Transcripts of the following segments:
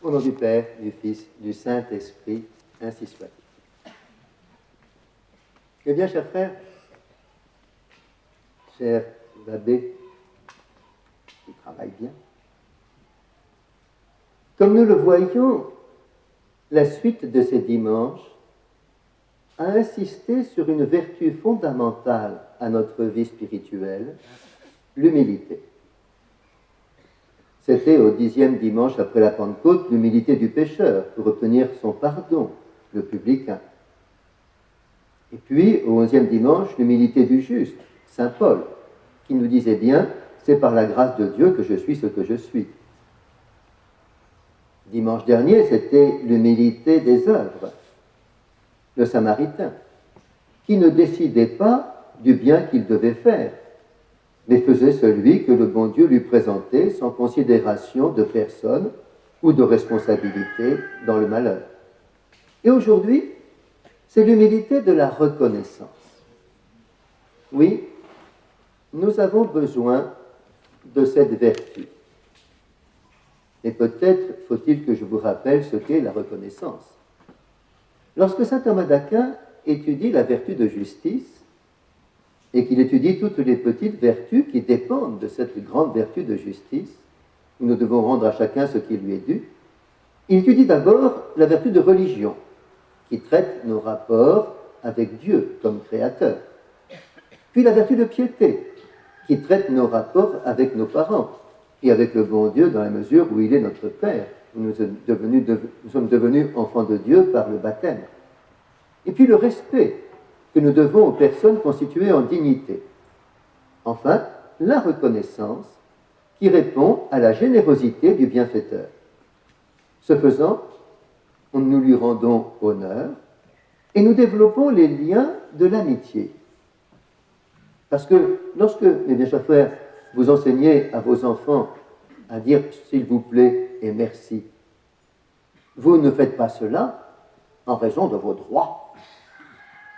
Au nom du Père, du Fils, du Saint-Esprit, ainsi soit-il. Eh bien, chers frères, chers abbés, qui travaillent bien, comme nous le voyons, la suite de ces dimanches a insisté sur une vertu fondamentale à notre vie spirituelle, l'humilité. C'était au 10e dimanche après la Pentecôte l'humilité du pécheur pour obtenir son pardon, le publicain. Et puis, au 11e dimanche, l'humilité du juste, saint Paul, qui nous disait bien « c'est par la grâce de Dieu que je suis ce que je suis ». Dimanche dernier, c'était l'humilité des œuvres, le Samaritain, qui ne décidait pas du bien qu'il devait faire, mais faisait celui que le bon Dieu lui présentait sans considération de personne ou de responsabilité dans le malheur. Et aujourd'hui, c'est l'humilité de la reconnaissance. Oui, nous avons besoin de cette vertu. Et peut-être faut-il que je vous rappelle ce qu'est la reconnaissance. Lorsque saint Thomas d'Aquin étudie la vertu de justice, et qu'il étudie toutes les petites vertus qui dépendent de cette grande vertu de justice, où nous devons rendre à chacun ce qui lui est dû, il étudie d'abord la vertu de religion, qui traite nos rapports avec Dieu comme créateur, puis la vertu de piété, qui traite nos rapports avec nos parents, et avec le bon Dieu dans la mesure où il est notre Père. Nous sommes devenus enfants de Dieu par le baptême. Et puis le respect que nous devons aux personnes constituées en dignité. Enfin, la reconnaissance qui répond à la générosité du bienfaiteur. Ce faisant, nous lui rendons honneur et nous développons les liens de l'amitié. Parce que lorsque, mes bien chers frères, vous enseignez à vos enfants à dire « s'il vous plaît » et « merci », vous ne faites pas cela en raison de vos droits,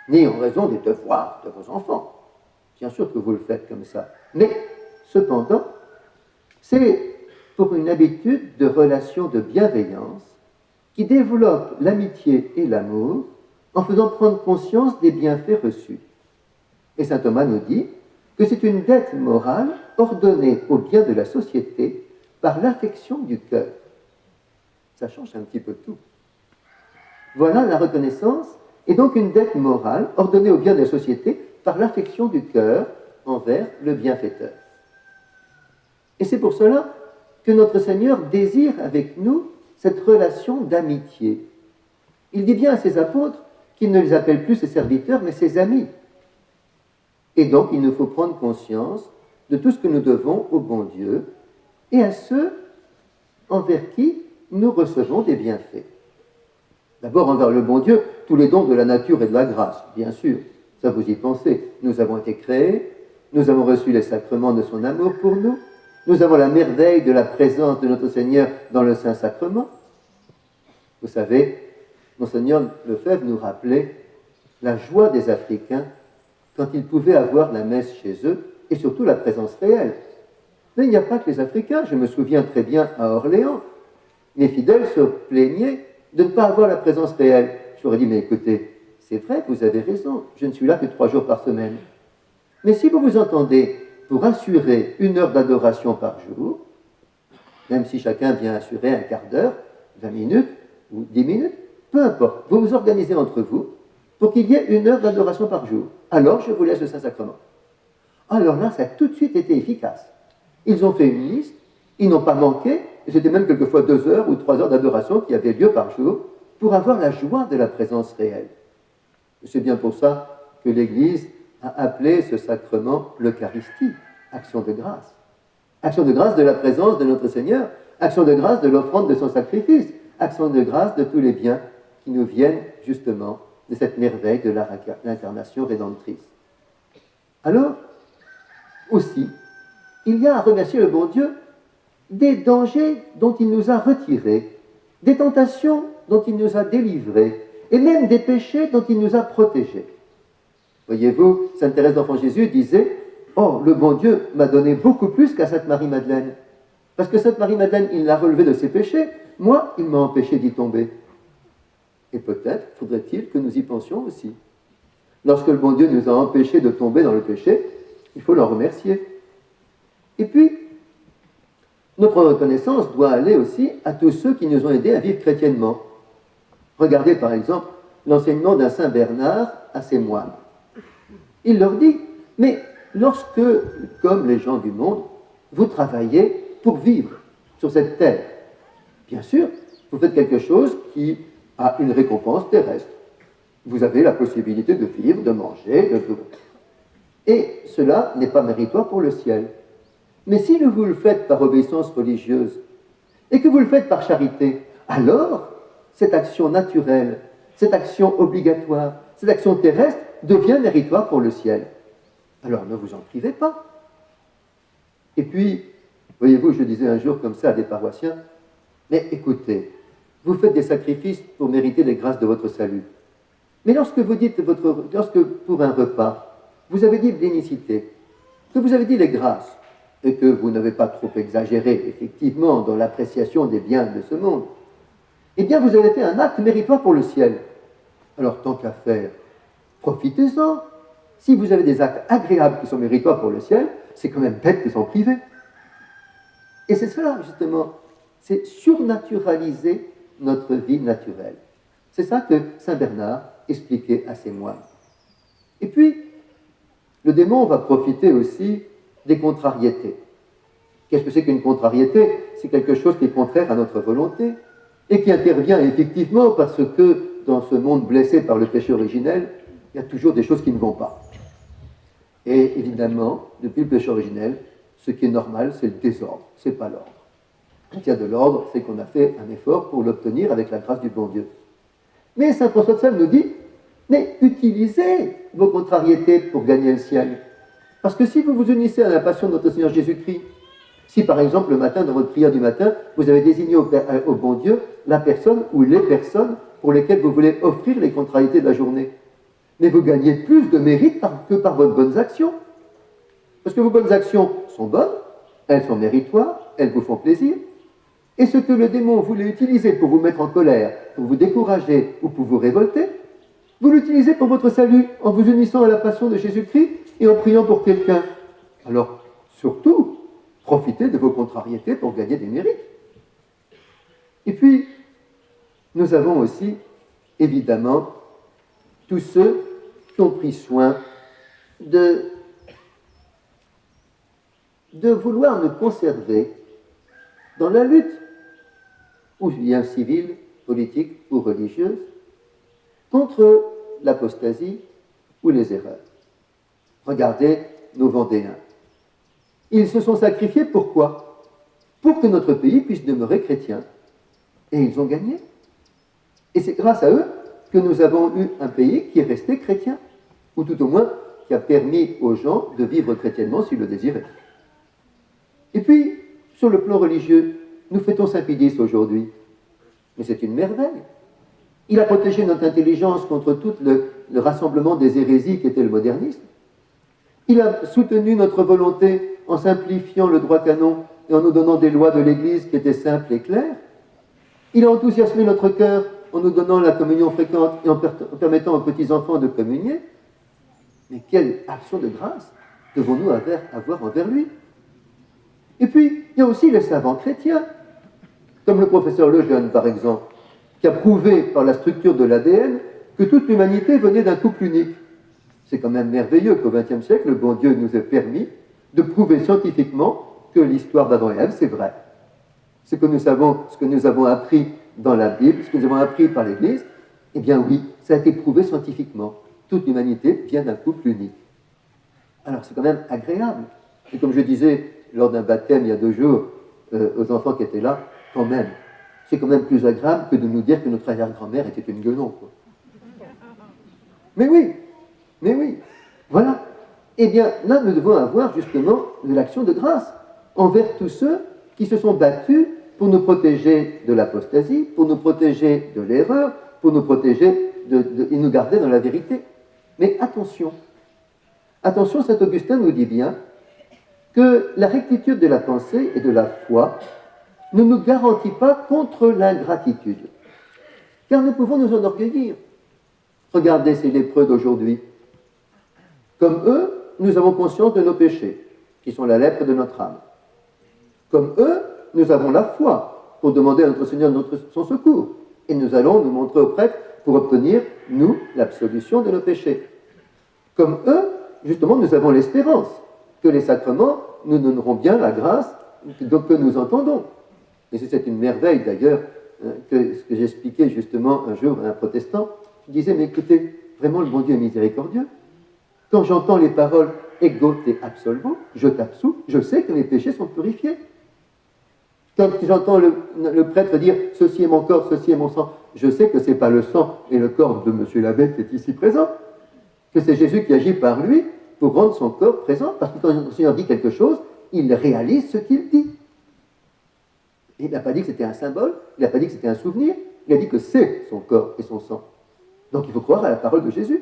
ni en raison des devoirs de vos enfants. Bien sûr que vous le faites comme ça. Mais, cependant, c'est pour une habitude de relation de bienveillance qui développe l'amitié et l'amour en faisant prendre conscience des bienfaits reçus. Et saint Thomas nous dit que c'est une dette morale ordonnée au bien de la société par l'affection du cœur. Ça change un petit peu tout. Voilà la reconnaissance est donc une dette morale ordonnée au bien de la société par l'affection du cœur envers le bienfaiteur. Et c'est pour cela que notre Seigneur désire avec nous cette relation d'amitié. Il dit bien à ses apôtres qu'il ne les appelle plus ses serviteurs, mais ses amis. Et donc, il nous faut prendre conscience de tout ce que nous devons au bon Dieu et à ceux envers qui nous recevons des bienfaits. D'abord, envers le bon Dieu, tous les dons de la nature et de la grâce, bien sûr, ça vous y pensez. Nous avons été créés, nous avons reçu les sacrements de son amour pour nous, nous avons la merveille de la présence de notre Seigneur dans le Saint-Sacrement. Vous savez, Monseigneur Lefebvre nous rappelait la joie des Africains quand ils pouvaient avoir la messe chez eux, et surtout la présence réelle. Mais il n'y a pas que les Africains. Je me souviens très bien à Orléans, les fidèles se plaignaient de ne pas avoir la présence réelle. Je leur ai dit, mais écoutez, c'est vrai, vous avez raison, je ne suis là que 3 jours par semaine. Mais si vous vous entendez pour assurer 1 heure d'adoration par jour, même si chacun vient assurer un quart d'heure, 20 minutes ou 10 minutes, peu importe, vous vous organisez entre vous pour qu'il y ait 1 heure d'adoration par jour. Alors, je vous laisse le Saint-Sacrement. Alors là, ça a tout de suite été efficace. Ils ont fait une liste, ils n'ont pas manqué, et c'était même quelquefois 2 heures ou 3 heures d'adoration qui avaient lieu par jour pour avoir la joie de la présence réelle. C'est bien pour ça que l'Église a appelé ce sacrement l'Eucharistie, action de grâce. Action de grâce de la présence de notre Seigneur, action de grâce de l'offrande de son sacrifice, action de grâce de tous les biens qui nous viennent justement de cette merveille de l'incarnation rédemptrice. Alors, aussi, il y a à remercier le bon Dieu des dangers dont il nous a retirés, des tentations dont il nous a délivrés, et même des péchés dont il nous a protégés. Voyez-vous, sainte Thérèse d'Enfant Jésus disait « Oh, le bon Dieu m'a donné beaucoup plus qu'à sainte Marie-Madeleine. Parce que sainte Marie-Madeleine, il l'a relevée de ses péchés, moi, il m'a empêché d'y tomber. Et peut-être faudrait-il que nous y pensions aussi. Lorsque le bon Dieu nous a empêchés de tomber dans le péché, il faut l'en remercier. Et puis, notre reconnaissance doit aller aussi à tous ceux qui nous ont aidés à vivre chrétiennement. Regardez par exemple l'enseignement d'un saint Bernard à ses moines. Il leur dit, mais lorsque, comme les gens du monde, vous travaillez pour vivre sur cette terre, bien sûr, vous faites quelque chose qui a une récompense terrestre. Vous avez la possibilité de vivre, de manger, de tout. Et cela n'est pas méritoire pour le ciel. Mais si vous le faites par obéissance religieuse et que vous le faites par charité, alors cette action naturelle, cette action obligatoire, cette action terrestre devient méritoire pour le ciel. Alors ne vous en privez pas. Et puis, voyez-vous, je disais un jour comme ça à des paroissiens, mais écoutez, vous faites des sacrifices pour mériter les grâces de votre salut. Mais lorsque vous dites lorsque pour un repas, vous avez dit bénicité, que vous avez dit les grâces, et que vous n'avez pas trop exagéré, effectivement, dans l'appréciation des biens de ce monde, eh bien, vous avez fait un acte méritoire pour le ciel. Alors, tant qu'à faire, profitez-en. Si vous avez des actes agréables qui sont méritoires pour le ciel, c'est quand même bête de s'en priver. Et c'est cela, justement, c'est surnaturaliser notre vie naturelle. C'est ça que saint Bernard expliquait à ses moines. Et puis, le démon va profiter aussi des contrariétés. Qu'est-ce que c'est qu'une contrariété? C'est quelque chose qui est contraire à notre volonté et qui intervient effectivement parce que dans ce monde blessé par le péché originel, il y a toujours des choses qui ne vont pas. Et évidemment, depuis le péché originel, ce qui est normal, c'est le désordre, c'est pas l'ordre. Quand il y a de l'ordre, c'est qu'on a fait un effort pour l'obtenir avec la grâce du bon Dieu. Mais saint François de Sales nous dit, mais utilisez vos contrariétés pour gagner le ciel. Parce que si vous vous unissez à la passion de notre Seigneur Jésus-Christ, si par exemple le matin, dans votre prière du matin, vous avez désigné au bon Dieu la personne ou les personnes pour lesquelles vous voulez offrir les contrariétés de la journée, mais vous gagnez plus de mérite que par vos bonnes actions. Parce que vos bonnes actions sont bonnes, elles sont méritoires, elles vous font plaisir, et ce que le démon voulait utiliser pour vous mettre en colère, pour vous décourager ou pour vous révolter, vous l'utilisez pour votre salut en vous unissant à la passion de Jésus-Christ et en priant pour quelqu'un. Alors, surtout, profitez de vos contrariétés pour gagner des mérites. Et puis, nous avons aussi, évidemment, tous ceux qui ont pris soin de vouloir nous conserver dans la lutte, ou bien civile, politique ou religieuse, contre l'apostasie ou les erreurs. Regardez nos Vendéens. Ils se sont sacrifiés pourquoi? Pour que notre pays puisse demeurer chrétien. Et ils ont gagné. Et c'est grâce à eux que nous avons eu un pays qui est resté chrétien, ou tout au moins qui a permis aux gens de vivre chrétiennement s'ils le désiraient. Et puis, sur le plan religieux, nous fêtons Saint-Pédis aujourd'hui. Mais c'est une merveille. Il a protégé notre intelligence contre tout le rassemblement des hérésies qui était le modernisme. Il a soutenu notre volonté en simplifiant le droit canon et en nous donnant des lois de l'Église qui étaient simples et claires. Il a enthousiasmé notre cœur en nous donnant la communion fréquente et en permettant aux petits-enfants de communier. Mais quelle action de grâce devons-nous avoir envers lui? Et puis, il y a aussi les savants chrétiens, comme le professeur Lejeune, par exemple, qui a prouvé par la structure de l'ADN que toute l'humanité venait d'un couple unique. C'est quand même merveilleux qu'au XXe siècle, le bon Dieu nous ait permis de prouver scientifiquement que l'histoire d'Adam et Ève, c'est vrai. Ce que nous avons appris dans la Bible, ce que nous avons appris par l'Église, eh bien oui, ça a été prouvé scientifiquement. Toute l'humanité vient d'un couple unique. Alors c'est quand même agréable. Et comme je disais lors d'un baptême il y a 2 jours aux enfants qui étaient là, quand même, c'est quand même plus agréable que de nous dire que notre arrière-grand-mère était une guenon, quoi. Mais oui, voilà. Eh bien, là, nous devons avoir justement de l'action de grâce envers tous ceux qui se sont battus pour nous protéger de l'apostasie, pour nous protéger de l'erreur, pour nous protéger et nous garder dans la vérité. Mais attention, saint Augustin nous dit bien que la rectitude de la pensée et de la foi ne nous garantit pas contre l'ingratitude. Car nous pouvons nous enorgueillir. Regardez ces lépreux d'aujourd'hui. Comme eux, nous avons conscience de nos péchés, qui sont la lèpre de notre âme. Comme eux, nous avons la foi pour demander à notre Seigneur son secours. Et nous allons nous montrer au prêtre pour obtenir, nous, l'absolution de nos péchés. Comme eux, justement, nous avons l'espérance que les sacrements nous donneront bien la grâce que nous entendons. Et c'est une merveille d'ailleurs ce que j'expliquais justement un jour à un protestant qui disait, mais écoutez, vraiment le bon Dieu est miséricordieux. Quand j'entends les paroles « ego te absolvo », je t'absous, je sais que mes péchés sont purifiés. Quand j'entends le prêtre dire « ceci est mon corps, ceci est mon sang », je sais que ce n'est pas le sang et le corps de monsieur l'abbé qui est ici présent, que c'est Jésus qui agit par lui pour rendre son corps présent, parce que quand le Seigneur dit quelque chose, il réalise ce qu'il dit. Il n'a pas dit que c'était un symbole, il n'a pas dit que c'était un souvenir, il a dit que c'est son corps et son sang. Donc il faut croire à la parole de Jésus.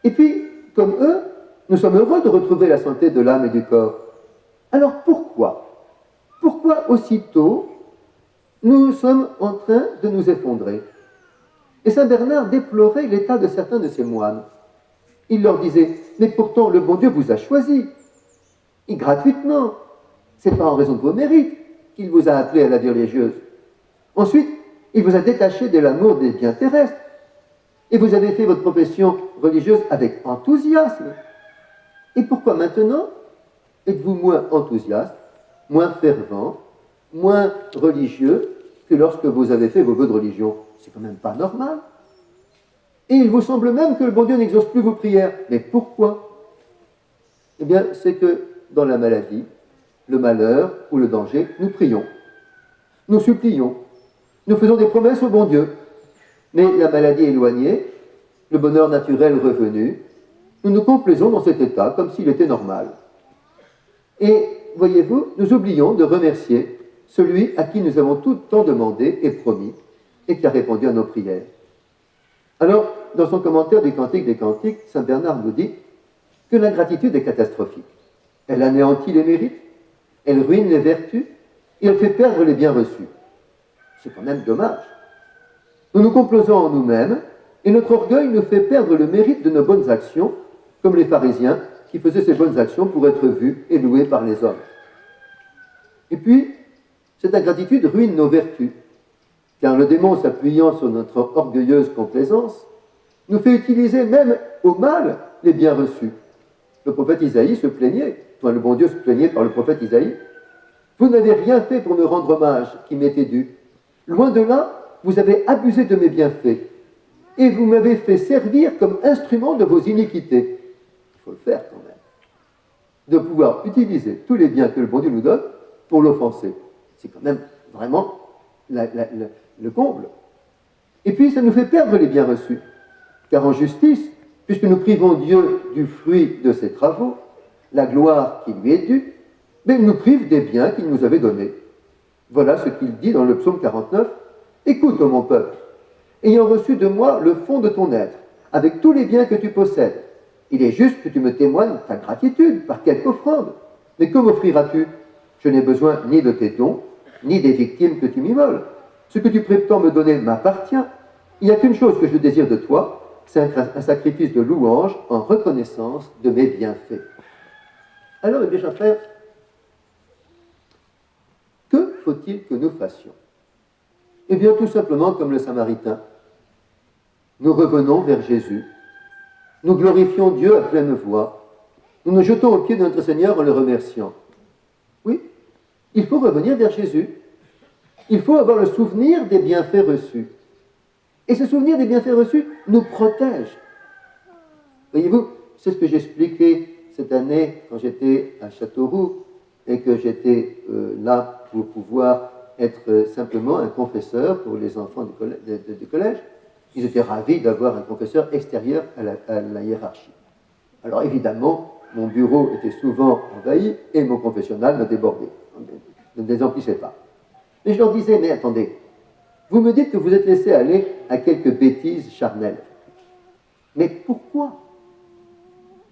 Et puis, comme eux, nous sommes heureux de retrouver la santé de l'âme et du corps. Alors pourquoi aussitôt nous sommes en train de nous effondrer? Et saint Bernard déplorait l'état de certains de ses moines. Il leur disait, mais pourtant le bon Dieu vous a choisi, et gratuitement. Ce n'est pas en raison de vos mérites qu'il vous a appelé à la vie religieuse. Ensuite, il vous a détaché de l'amour des biens terrestres. Et vous avez fait votre profession religieuse avec enthousiasme. Et pourquoi maintenant êtes-vous moins enthousiaste, moins fervent, moins religieux que lorsque vous avez fait vos vœux de religion? C'est quand même pas normal. Et il vous semble même que le bon Dieu n'exauce plus vos prières. Mais pourquoi? Eh bien, c'est que dans la maladie, le malheur ou le danger, nous prions. Nous supplions. Nous faisons des promesses au bon Dieu. Mais la maladie éloignée, le bonheur naturel revenu, nous nous complaisons dans cet état comme s'il était normal. Et, voyez-vous, nous oublions de remercier celui à qui nous avons tout le temps demandé et promis, et qui a répondu à nos prières. Alors, dans son commentaire du Cantique des Cantiques, saint Bernard nous dit que l'ingratitude est catastrophique. Elle anéantit les mérites, elle ruine les vertus, et elle fait perdre les biens reçus. C'est quand même dommage. Nous nous complaisons en nous-mêmes, et notre orgueil nous fait perdre le mérite de nos bonnes actions, comme les pharisiens qui faisaient ces bonnes actions pour être vus et loués par les hommes. Et puis, cette ingratitude ruine nos vertus, car le démon, s'appuyant sur notre orgueilleuse complaisance, nous fait utiliser même au mal les biens reçus. Le prophète Isaïe se plaignait, le bon Dieu se plaignait par le prophète Isaïe, « Vous n'avez rien fait pour me rendre hommage qui m'était dû. Loin de là, vous avez abusé de mes bienfaits, et vous m'avez fait servir comme instrument de vos iniquités. » Il faut le faire quand même. De pouvoir utiliser tous les biens que le bon Dieu nous donne pour l'offenser. C'est quand même vraiment le comble. Et puis ça nous fait perdre les biens reçus. Car en justice, puisque nous privons Dieu du fruit de ses travaux, la gloire qui lui est due, mais il nous prive des biens qu'il nous avait donnés. Voilà ce qu'il dit dans le psaume 49. « Écoute, ô mon peuple, ayant reçu de moi le fond de ton être, avec tous les biens que tu possèdes, il est juste que tu me témoignes ta gratitude par quelque offrande. Mais que m'offriras-tu? Je n'ai besoin ni de tes dons, ni des victimes que tu m'immoles. Ce que tu prétends me donner m'appartient. Il n'y a qu'une chose que je désire de toi, c'est un sacrifice de louange en reconnaissance de mes bienfaits. » Alors, mes chers frères, que faut-il que nous fassions? Eh bien, tout simplement comme le Samaritain. Nous revenons vers Jésus, nous glorifions Dieu à pleine voix, nous nous jetons aux pieds de notre Seigneur en le remerciant. Oui, il faut revenir vers Jésus. Il faut avoir le souvenir des bienfaits reçus. Et ce souvenir des bienfaits reçus nous protège. Voyez-vous, c'est ce que j'expliquais cette année quand j'étais à Châteauroux et que j'étais là pour pouvoir être simplement un confesseur pour les enfants du collège. Ils étaient ravis d'avoir un confesseur extérieur à la hiérarchie. Alors évidemment, mon bureau était souvent envahi et mon confessionnal me débordait, ne les emplissait pas. Mais je leur disais, mais attendez, vous me dites que vous êtes laissé aller à quelques bêtises charnelles. Mais pourquoi?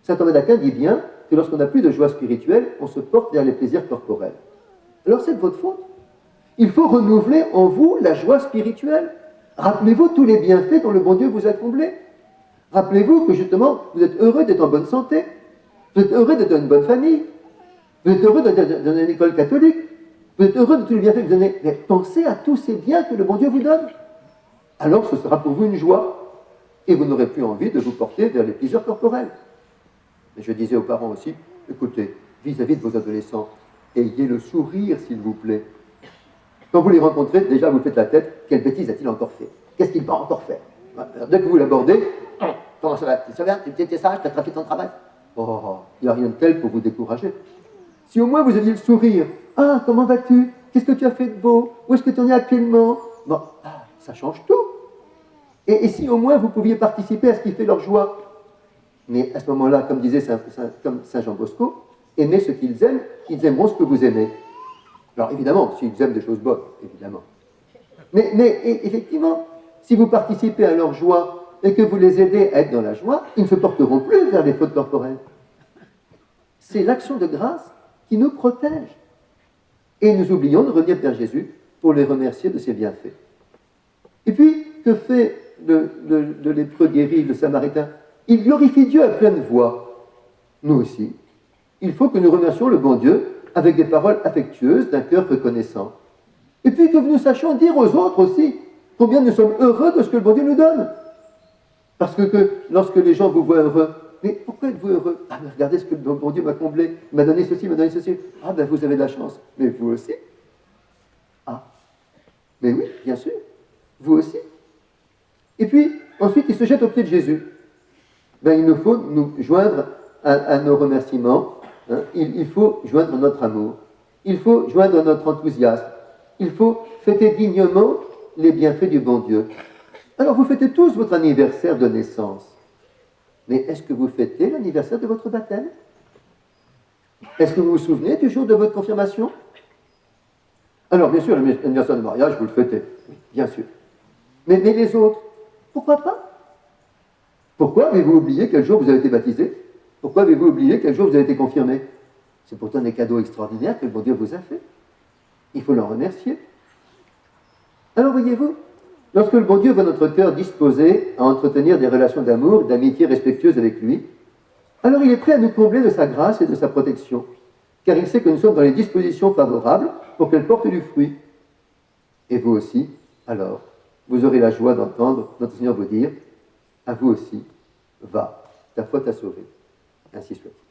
Saint Thomas d'Aquin dit bien que lorsqu'on n'a plus de joie spirituelle, on se porte vers les plaisirs corporels. alors c'est de votre faute. Il faut renouveler en vous la joie spirituelle. Rappelez-vous tous les bienfaits dont le bon Dieu vous a comblé. Rappelez-vous que justement, vous êtes heureux d'être en bonne santé, vous êtes heureux d'être dans une bonne famille, vous êtes heureux d'être dans une école catholique, vous êtes heureux de tous les bienfaits que vous donnez. Mais pensez à tous ces biens que le bon Dieu vous donne. Alors ce sera pour vous une joie, et vous n'aurez plus envie de vous porter vers les plaisirs corporels. Mais je disais aux parents aussi, écoutez, vis-à-vis de vos adolescents, ayez le sourire, s'il vous plaît. Quand vous les rencontrez, déjà vous faites la tête, quelle bêtise a-t-il encore fait? Qu'est-ce qu'il va encore faire? Alors, dès que vous l'abordez, comment ça va? Tu étais sage, tu as trafiqué ton travail? Oh, il n'y a rien de tel pour vous décourager. Si au moins vous aviez le sourire, ah, comment vas-tu? Qu'est-ce que tu as fait de beau? Où est-ce que tu en es actuellement? Bon, ça change tout. Et si au moins vous pouviez participer à ce qui fait leur joie? Mais à ce moment-là, comme disait Saint Jean Bosco, aimez ce qu'ils aiment, ils aimeront ce que vous aimez. Alors évidemment, s'ils aiment des choses bonnes, évidemment. Mais effectivement, si vous participez à leur joie et que vous les aidez à être dans la joie, ils ne se porteront plus vers les fautes corporelles. C'est l'action de grâce qui nous protège. Et nous oublions de revenir vers Jésus pour les remercier de ses bienfaits. Et puis, que fait le lépreux guéri, le Samaritain? Il glorifie Dieu à pleine voix. Nous aussi. Il faut que nous remercions le bon Dieu avec des paroles affectueuses, d'un cœur reconnaissant. Et puis que nous sachions dire aux autres aussi combien nous sommes heureux de ce que le bon Dieu nous donne. Parce que lorsque les gens vous voient heureux, mais pourquoi êtes-vous heureux? Ah, mais regardez ce que le bon Dieu m'a comblé, il m'a donné ceci, il m'a donné ceci. Ah, ben vous avez de la chance. Mais vous aussi? Ah, mais oui, bien sûr, vous aussi. Et puis, ensuite, il se jette aux pieds de Jésus. Ben, il nous faut nous joindre à nos remerciements. Hein. Il faut joindre notre amour. Il faut joindre notre enthousiasme. Il faut fêter dignement les bienfaits du bon Dieu. Alors, vous fêtez tous votre anniversaire de naissance. Mais est-ce que vous fêtez l'anniversaire de votre baptême? Est-ce que vous vous souvenez du jour de votre confirmation? Alors, bien sûr, l'anniversaire de mariage, vous le fêtez. Oui, bien sûr. Mais les autres, pourquoi pas? Pourquoi avez-vous oublié quel jour vous avez été baptisé? Pourquoi avez-vous oublié quel jour vous avez été confirmé? C'est pourtant des cadeaux extraordinaires que le bon Dieu vous a fait. Il faut l'en remercier. Alors, voyez-vous, lorsque le bon Dieu voit notre cœur disposé à entretenir des relations d'amour, d'amitié respectueuses avec lui, alors il est prêt à nous combler de sa grâce et de sa protection, car il sait que nous sommes dans les dispositions favorables pour qu'elle porte du fruit. Et vous aussi, alors, vous aurez la joie d'entendre notre Seigneur vous dire, à vous aussi, va, ta foi t'a sauvé. Ainsi soit-il.